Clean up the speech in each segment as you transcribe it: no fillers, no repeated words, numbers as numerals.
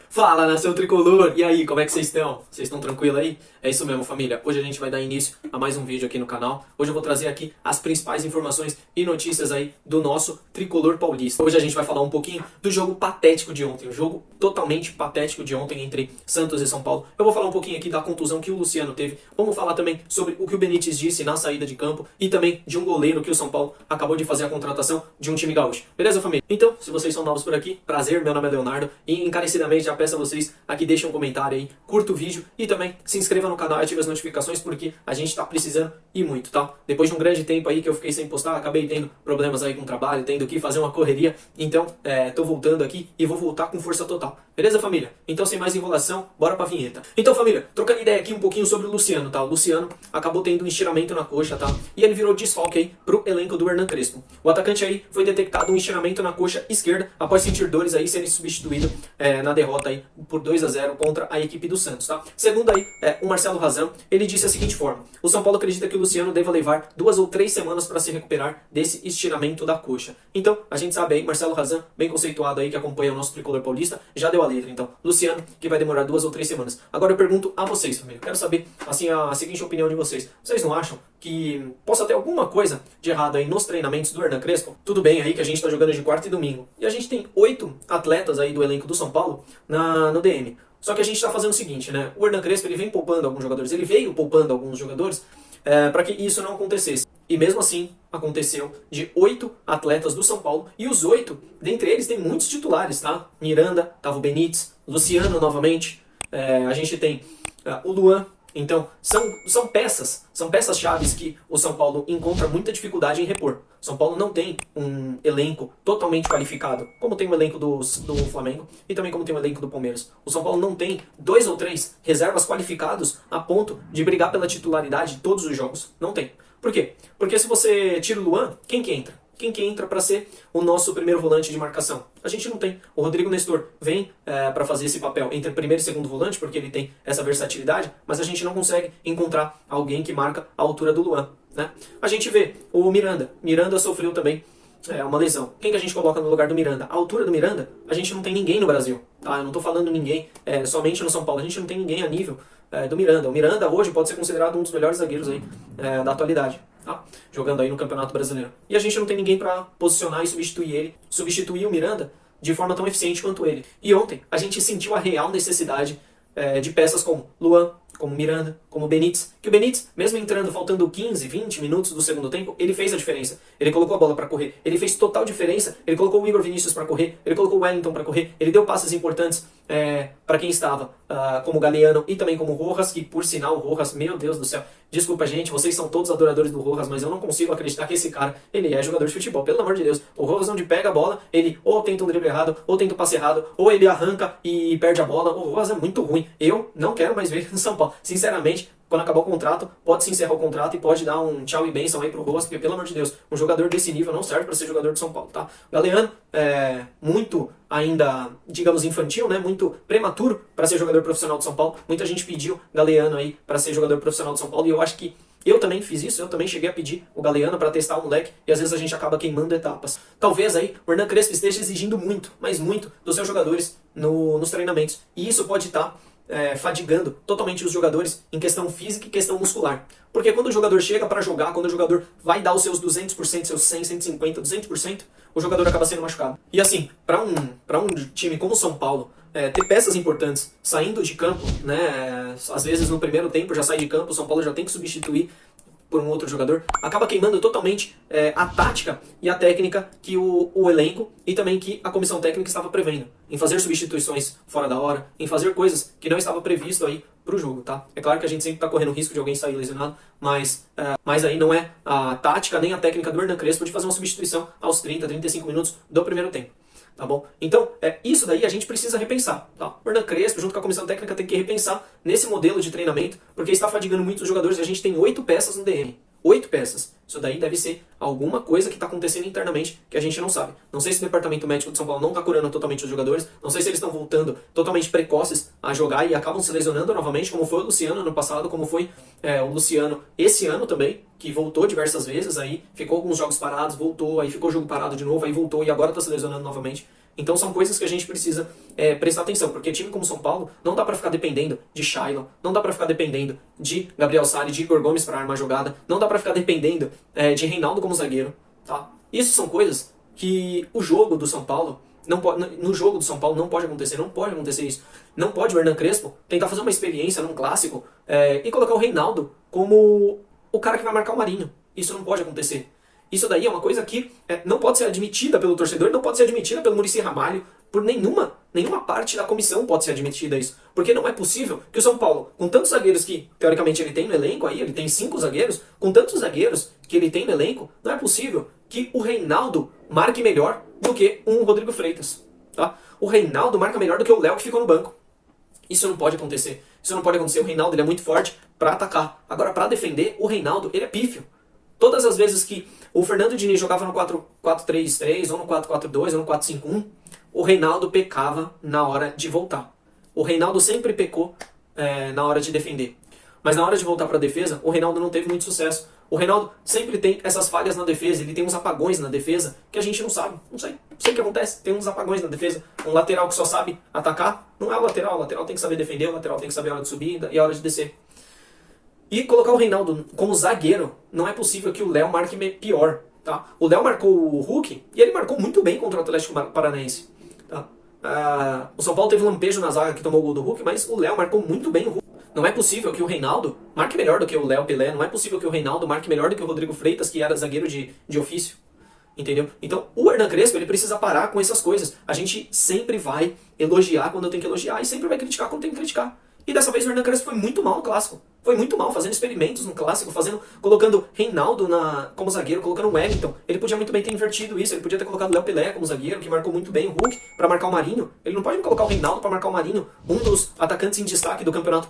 Fala, nação tricolor! E aí, como é que vocês estão? Vocês estão tranquilos aí? É isso mesmo, família. Hoje a gente vai dar início a mais um vídeo aqui no canal. Hoje eu vou trazer aqui as principais informações e notícias aí do nosso tricolor paulista. Hoje a gente vai falar um pouquinho do jogo patético de ontem, o jogo totalmente patético de ontem entre Santos e São Paulo. Eu vou falar um pouquinho aqui da contusão que o Luciano teve. Vamos falar também sobre o que o Benítez disse na saída de campo e também de um goleiro que o São Paulo acabou de fazer a contratação de um time gaúcho. Beleza, família? Então, se vocês são novos por aqui, prazer, meu nome é Leonardo e encarecidamente já peço a vocês aqui, deixem um comentário aí, curta o vídeo e também se inscreva no canal e ative as notificações porque a gente tá precisando e muito, tá? Depois de um grande tempo aí que eu fiquei sem postar, acabei tendo problemas aí com o trabalho, tendo que fazer uma correria, então tô voltando aqui e vou voltar com força total. Beleza, família? Então, sem mais enrolação, bora pra vinheta. Então, família, trocando ideia aqui um pouquinho sobre o Luciano, tá? O Luciano acabou tendo um estiramento na coxa, tá? E ele virou desfalque aí pro elenco do Hernan Crespo. O atacante aí foi detectado um estiramento na coxa esquerda após sentir dores aí, serem substituído na derrota aí por 2-0 contra a equipe do Santos, tá? Segundo aí, o Marcelo Razão, ele disse a seguinte forma: o São Paulo acredita que o Luciano deva levar 2 ou 3 semanas para se recuperar desse estiramento da coxa. Então, a gente sabe aí, Marcelo Razão, bem conceituado aí, que acompanha o nosso tricolor paulista, já deu a letra. Então, Luciano, que vai demorar 2 ou 3 semanas. Agora eu pergunto a vocês, família, quero saber, assim, a seguinte opinião de vocês. Vocês não acham que possa ter alguma coisa de errado aí nos treinamentos do Hernan Crespo? Tudo bem aí que a gente tá jogando de quarta e domingo. E a gente tem 8 atletas aí do elenco do São Paulo no DM. Só que a gente tá fazendo o seguinte, né? O Hernan Crespo, ele vem poupando alguns jogadores. Ele veio poupando alguns jogadores para que isso não acontecesse. E mesmo assim, aconteceu de 8 atletas do São Paulo. E os 8, dentre eles, tem muitos titulares, tá? Miranda, tava o Benítez, Luciano novamente. A gente tem o Luan. Então, são peças chaves que o São Paulo encontra muita dificuldade em repor. O São Paulo não tem um elenco totalmente qualificado, como tem o elenco do Flamengo e também como tem o elenco do Palmeiras. O São Paulo não tem 2 ou 3 reservas qualificados a ponto de brigar pela titularidade de todos os jogos. Não tem. Por quê? Porque se você tira o Luan, quem que entra? Quem que entra para ser o nosso primeiro volante de marcação? A gente não tem. O Rodrigo Nestor vem para fazer esse papel entre primeiro e segundo volante, porque ele tem essa versatilidade, mas a gente não consegue encontrar alguém que marca a altura do Luan, né? A gente vê o Miranda. Miranda sofreu também uma lesão. Quem que a gente coloca no lugar do Miranda? A altura do Miranda, a gente não tem ninguém no Brasil, tá? Eu não estou falando ninguém somente no São Paulo. A gente não tem ninguém a nível do Miranda. O Miranda hoje pode ser considerado um dos melhores zagueiros aí da atualidade. Tá? Jogando aí no Campeonato Brasileiro. E a gente não tem ninguém para posicionar e substituir o Miranda de forma tão eficiente quanto ele. E ontem a gente sentiu a real necessidade de peças como Luan, como Miranda, como Benítez, que o Benítez, mesmo entrando faltando 15, 20 minutos do segundo tempo, ele fez a diferença. Ele colocou a bola para correr, ele fez total diferença, ele colocou o Igor Vinícius para correr, ele colocou o Wellington para correr, ele deu passes importantes para quem estava, como o Galeano e também como o Rojas, que por sinal o Rojas, meu Deus do céu, desculpa gente, vocês são todos adoradores do Rojas, mas eu não consigo acreditar que esse cara, ele é jogador de futebol, pelo amor de Deus. O Rojas onde pega a bola, ele ou tenta um drible errado, ou tenta um passe errado, ou ele arranca e perde a bola. O Rojas é muito ruim, eu não quero mais ver ele no São Paulo, sinceramente. Quando acabar o contrato, pode se encerrar o contrato e pode dar um tchau e bênção aí pro Rojas, porque pelo amor de Deus, um jogador desse nível não serve para ser jogador de São Paulo, tá? O Galeano muito ainda, digamos, infantil, né? Muito prematuro para ser jogador profissional de São Paulo. Muita gente pediu Galeano aí para ser jogador profissional de São Paulo e eu acho que eu também fiz isso, eu também cheguei a pedir o Galeano para testar o moleque e às vezes a gente acaba queimando etapas. Talvez aí o Hernan Crespo esteja exigindo muito, mas muito, dos seus jogadores nos treinamentos. E isso pode estar fadigando totalmente os jogadores em questão física e questão muscular. Porque quando o jogador chega para jogar, quando o jogador vai dar os seus 200%, seus 100, 150, 200%, o jogador acaba sendo machucado. E assim, para um time como o São Paulo, ter peças importantes saindo de campo, né, às vezes no primeiro tempo já sai de campo, o São Paulo já tem que substituir por um outro jogador, acaba queimando totalmente a tática e a técnica que o elenco e também que a comissão técnica estava prevendo, em fazer substituições fora da hora, em fazer coisas que não estava previsto aí pro jogo, tá? É claro que a gente sempre está correndo o risco de alguém sair lesionado, mas aí não é a tática nem a técnica do Hernan Crespo de fazer uma substituição aos 30, 35 minutos do primeiro tempo. Tá bom? Então, isso daí a gente precisa repensar, tá? O Hernan Crespo, junto com a comissão técnica, tem que repensar nesse modelo de treinamento, porque está fadigando muito os jogadores e a gente tem 8 peças no DM. 8 peças. Isso daí deve ser alguma coisa que está acontecendo internamente que a gente não sabe. Não sei se o departamento médico de São Paulo não está curando totalmente os jogadores, não sei se eles estão voltando totalmente precoces a jogar e acabam se lesionando novamente, como foi o Luciano ano passado, como foi o Luciano esse ano também, que voltou diversas vezes, aí ficou alguns jogos parados, voltou, aí ficou jogo parado de novo, aí voltou e agora está se lesionando novamente. Então são coisas que a gente precisa prestar atenção, porque time como São Paulo não dá pra ficar dependendo de Shailon, não dá pra ficar dependendo de Gabriel Sara, de Igor Gomes pra armar jogada, não dá pra ficar dependendo de Reinaldo como zagueiro, tá? Isso são coisas que o jogo do São Paulo não pode, no jogo do São Paulo não pode acontecer, não pode acontecer isso. Não pode o Hernan Crespo tentar fazer uma experiência num clássico e colocar o Reinaldo como o cara que vai marcar o Marinho. Isso não pode acontecer. Isso daí é uma coisa que não pode ser admitida pelo torcedor, não pode ser admitida pelo Muricy Ramalho, por nenhuma parte da comissão pode ser admitida isso. Porque não é possível que o São Paulo, com tantos zagueiros que, teoricamente, ele tem no elenco aí, ele tem 5 zagueiros, com tantos zagueiros que ele tem no elenco, não é possível que o Reinaldo marque melhor do que um Rodrigo Freitas. Tá? O Reinaldo marca melhor do que o Léo que ficou no banco. Isso não pode acontecer. Isso não pode acontecer. O Reinaldo ele é muito forte para atacar. Agora, para defender, o Reinaldo ele é pífio. Todas as vezes que o Fernando Diniz jogava no 4-4-3-3, ou no 4-4-2, ou no 4-5-1, o Reinaldo pecava na hora de voltar. O Reinaldo sempre pecou na hora de defender. Mas na hora de voltar para a defesa, o Reinaldo não teve muito sucesso. O Reinaldo sempre tem essas falhas na defesa, ele tem uns apagões na defesa que a gente não sabe. Não sei o que acontece, tem uns apagões na defesa. Um lateral que só sabe atacar, não é o lateral tem que saber defender, o lateral tem que saber a hora de subir e a hora de descer. E colocar o Reinaldo como zagueiro, não é possível que o Léo marque pior. Tá? O Léo marcou o Hulk e ele marcou muito bem contra o Atlético Paranaense. Tá? O São Paulo teve um lampejo na zaga que tomou o gol do Hulk, mas o Léo marcou muito bem o Hulk. Não é possível que o Reinaldo marque melhor do que o Léo Pelé, não é possível que o Reinaldo marque melhor do que o Rodrigo Freitas, que era zagueiro de ofício. Entendeu? Então, o Hernan Crespo, ele precisa parar com essas coisas. A gente sempre vai elogiar quando tem que elogiar e sempre vai criticar quando tem que criticar. E dessa vez o Hernan Crespo foi muito mal no clássico. Foi muito mal, fazendo experimentos no clássico, colocando Reinaldo como zagueiro, colocando o Wellington. Ele podia muito bem ter invertido isso, ele podia ter colocado o Léo Pelé como zagueiro, que marcou muito bem o Hulk, para marcar o Marinho. Ele não pode colocar o Reinaldo para marcar o Marinho, um dos atacantes em destaque do Campeonato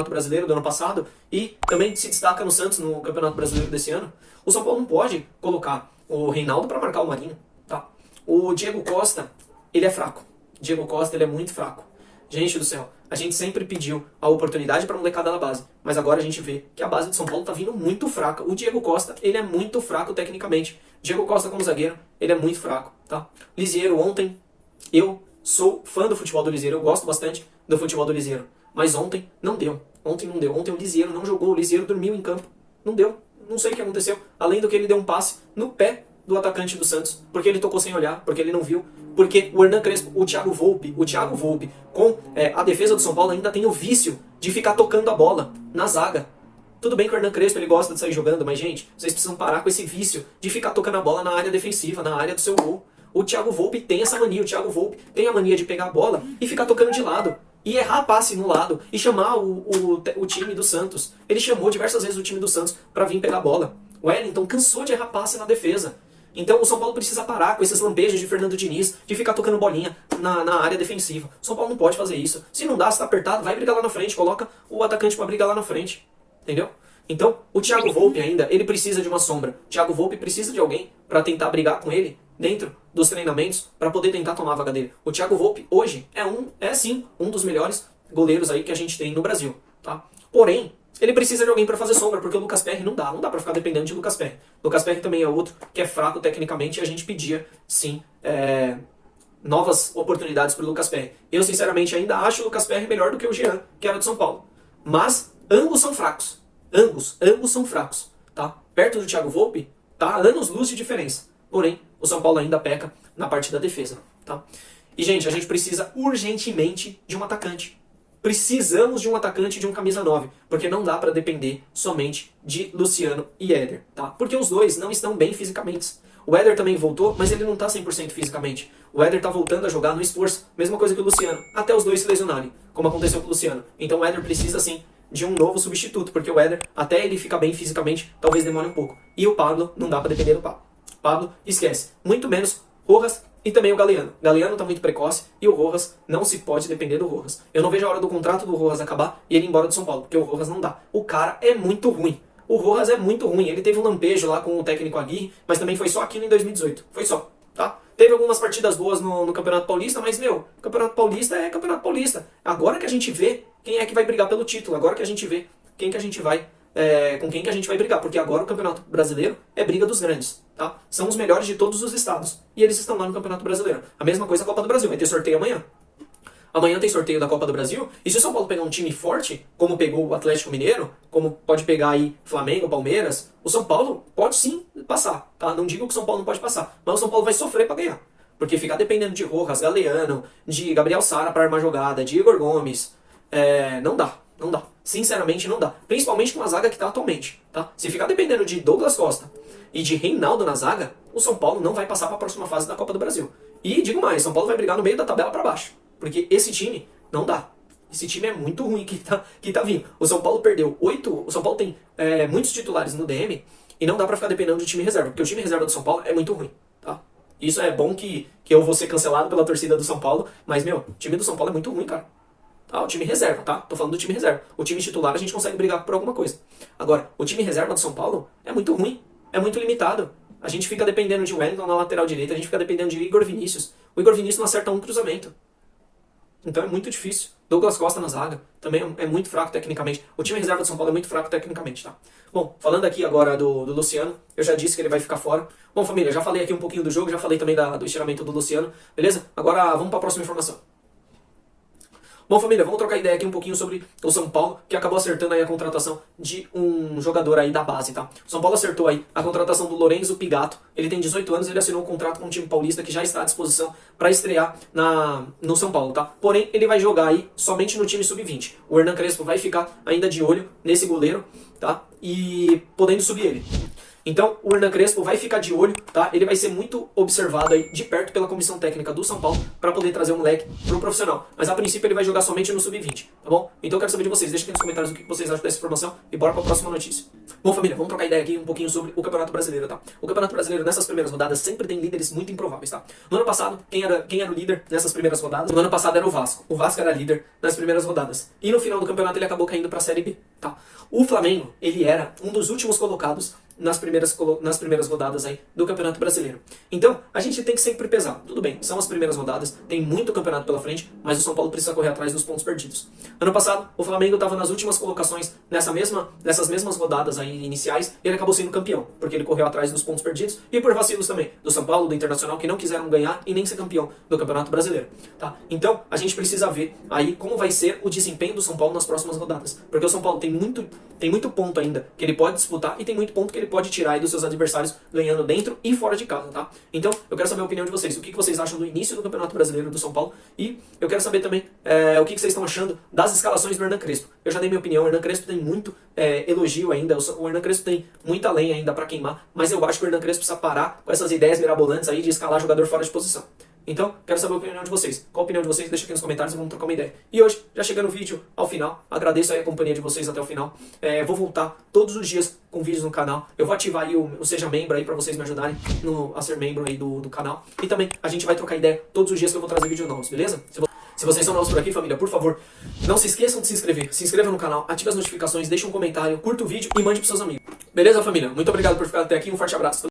Brasileiro do ano passado, e também se destaca no Santos no Campeonato Brasileiro desse ano. O São Paulo não pode colocar o Reinaldo para marcar o Marinho. Tá? O Diego Costa, ele é fraco. Diego Costa, ele é muito fraco. Gente do céu, a gente sempre pediu a oportunidade para a molecada da base, mas agora a gente vê que a base de São Paulo tá vindo muito fraca. O Diego Costa, ele é muito fraco tecnicamente. Diego Costa como zagueiro, ele é muito fraco, tá? Lisieiro ontem, eu sou fã do futebol do Lisieiro, eu gosto bastante do futebol do Lisieiro, mas ontem não deu. Ontem não deu. Ontem o Lisieiro não jogou, o Lisieiro dormiu em campo. Não deu. Não sei o que aconteceu, além do que ele deu um passe no pé do atacante do Santos, porque ele tocou sem olhar, porque ele não viu, porque o Hernan Crespo, o Thiago Volpe, com a defesa do São Paulo ainda tem o vício de ficar tocando a bola na zaga. Tudo bem que o Hernan Crespo ele gosta de sair jogando, mas gente, vocês precisam parar com esse vício de ficar tocando a bola na área defensiva, na área do seu gol. O Thiago Volpe tem essa mania, o Thiago Volpe tem a mania de pegar a bola e ficar tocando de lado. E errar passe no lado e chamar o time do Santos. Ele chamou diversas vezes o time do Santos para vir pegar a bola. O Wellington cansou de errar passe na defesa. Então o São Paulo precisa parar com esses lampejos de Fernando Diniz, de ficar tocando bolinha na área defensiva. O São Paulo não pode fazer isso. Se não dá, se tá apertado, vai brigar lá na frente, coloca o atacante para brigar lá na frente. Entendeu? Então, o Thiago Volpe ainda, ele precisa de uma sombra. O Thiago Volpe precisa de alguém para tentar brigar com ele dentro dos treinamentos, para poder tentar tomar a vaga dele. O Thiago Volpe hoje é sim um dos melhores goleiros aí que a gente tem no Brasil, tá? Porém, ele precisa de alguém para fazer sombra, porque o Lucas Perry não dá para ficar dependendo de Lucas Perry. Lucas Perry também é outro que é fraco tecnicamente e a gente pedia, sim, novas oportunidades para o Lucas Perry. Eu, sinceramente, ainda acho o Lucas Perry melhor do que o Jean, que era do São Paulo. Mas ambos são fracos. Ambos são fracos, tá? Perto do Thiago Volpe, tá anos-luz de diferença. Porém, o São Paulo ainda peca na parte da defesa, tá? E, gente, a gente precisa urgentemente de um atacante. Precisamos de um atacante de um camisa 9, porque não dá para depender somente de Luciano e Éder, tá? Porque os dois não estão bem fisicamente. O Éder também voltou, mas ele não tá 100% fisicamente. O Éder tá voltando a jogar no esforço, mesma coisa que o Luciano, até os dois se lesionarem, como aconteceu com o Luciano. Então o Éder precisa, sim, de um novo substituto, porque o Éder, até ele ficar bem fisicamente, talvez demore um pouco. E o Pablo, não dá para depender do Pablo. Pablo, esquece. Muito menos Rojas e também o Galeano. Galeano tá muito precoce e o Rojas não se pode depender do Rojas. Eu não vejo a hora do contrato do Rojas acabar e ele ir embora do São Paulo, porque o Rojas não dá. O cara é muito ruim. O Rojas é muito ruim. Ele teve um lampejo lá com o técnico Aguirre, mas também foi só aquilo em 2018. Foi só, tá? Teve algumas partidas boas no Campeonato Paulista, mas, Campeonato Paulista é Campeonato Paulista. Agora que a gente vê quem é que vai brigar pelo título, agora que a gente vê quem que a gente vai com quem que a gente vai brigar, porque agora o Campeonato Brasileiro é briga dos grandes, tá? São os melhores de todos os estados, e eles estão lá no Campeonato Brasileiro. A mesma coisa a Copa do Brasil, vai ter sorteio amanhã. Amanhã tem sorteio da Copa do Brasil, e se o São Paulo pegar um time forte, como pegou o Atlético Mineiro, como pode pegar aí Flamengo, Palmeiras, o São Paulo pode sim passar, tá? Não digo que o São Paulo não pode passar, mas o São Paulo vai sofrer para ganhar. Porque ficar dependendo de Rojas, Galeano, de Gabriel Sara para armar jogada, de Igor Gomes, não dá. Não dá. Sinceramente, não dá. Principalmente com a zaga que tá atualmente, tá? Se ficar dependendo de Douglas Costa e de Reinaldo na zaga, o São Paulo não vai passar para a próxima fase da Copa do Brasil. E digo mais, São Paulo vai brigar no meio da tabela para baixo. Porque esse time não dá. Esse time é muito ruim que tá vindo. O São Paulo perdeu 8... O São Paulo tem muitos titulares no DM e não dá pra ficar dependendo do time reserva. Porque o time reserva do São Paulo é muito ruim, tá? Isso é bom que eu vou ser cancelado pela torcida do São Paulo. Mas, meu, o time do São Paulo é muito ruim, cara. Tá? O time reserva, tá? Tô falando do time reserva. O time titular a gente consegue brigar por alguma coisa. Agora, o time reserva do São Paulo é muito ruim. É muito limitado. A gente fica dependendo de Wellington na lateral direita. A gente fica dependendo de Igor Vinícius. O Igor Vinícius não acerta um cruzamento. Então é muito difícil. Douglas Costa na zaga também é muito fraco tecnicamente. O time reserva do São Paulo é muito fraco tecnicamente, tá? Bom, falando aqui agora do Luciano, eu já disse que ele vai ficar fora. Bom, família, já falei aqui um pouquinho do jogo, já falei também do estiramento do Luciano, beleza? Agora vamos para a próxima informação. Bom, família, vamos trocar ideia aqui um pouquinho sobre o São Paulo, que acabou acertando aí a contratação de um jogador aí da base, tá? O São Paulo acertou aí a contratação do Lorenzo Pigato. Ele tem 18 anos, ele assinou um contrato com um time paulista que já está à disposição para estrear no São Paulo, tá? Porém, ele vai jogar aí somente no time sub-20. O Hernan Crespo vai ficar ainda de olho nesse goleiro, tá? E podendo subir ele. Então, o Hernan Crespo vai ficar de olho, tá? Ele vai ser muito observado aí de perto pela comissão técnica do São Paulo para poder trazer um moleque pro profissional. Mas a princípio ele vai jogar somente no sub-20, tá bom? Então eu quero saber de vocês. Deixa aqui nos comentários o que vocês acham dessa informação e bora para a próxima notícia. Bom, família, vamos trocar ideia aqui um pouquinho sobre o Campeonato Brasileiro, tá? O Campeonato Brasileiro nessas primeiras rodadas sempre tem líderes muito improváveis, tá? No ano passado, quem era o líder nessas primeiras rodadas? No ano passado era o Vasco. O Vasco era líder nas primeiras rodadas. E no final do campeonato ele acabou caindo para a Série B, tá? O Flamengo, ele era um dos últimos colocados nas primeiras rodadas aí do Campeonato Brasileiro. Então, a gente tem que sempre pesar. Tudo bem, são as primeiras rodadas, tem muito campeonato pela frente, mas o São Paulo precisa correr atrás dos pontos perdidos. Ano passado, o Flamengo estava nas últimas colocações nessas mesmas rodadas aí iniciais, e ele acabou sendo campeão, porque ele correu atrás dos pontos perdidos e por vacilos também do São Paulo, do Internacional, que não quiseram ganhar e nem ser campeão do Campeonato Brasileiro. Tá? Então, a gente precisa ver aí como vai ser o desempenho do São Paulo nas próximas rodadas, porque o São Paulo tem muito ponto ainda que ele pode disputar e tem muito ponto que ele pode tirar aí dos seus adversários ganhando dentro e fora de casa, tá? Então, eu quero saber a opinião de vocês. O que vocês acham do início do Campeonato Brasileiro do São Paulo? E eu quero saber também o que vocês estão achando das escalações do Hernan Crespo. Eu já dei minha opinião. O Hernan Crespo tem muito elogio ainda. O Hernan Crespo tem muita lenha ainda pra queimar. Mas eu acho que o Hernan Crespo precisa parar com essas ideias mirabolantes aí de escalar jogador fora de posição. Então, quero saber a opinião de vocês. Qual a opinião de vocês? Deixa aqui nos comentários e vamos trocar uma ideia. E hoje, já chegando o vídeo ao final, agradeço aí a companhia de vocês até o final. Vou voltar todos os dias com vídeos no canal. Eu vou ativar aí o Seja Membro aí pra vocês me ajudarem a ser membro aí do canal. E também, a gente vai trocar ideia todos os dias que eu vou trazer vídeos novos, beleza? Se vocês são novos por aqui, família, por favor, não se esqueçam de se inscrever. Se inscreva no canal, ative as notificações, deixe um comentário, curta o vídeo e mande pros seus amigos. Beleza, família? Muito obrigado por ficar até aqui. Um forte abraço.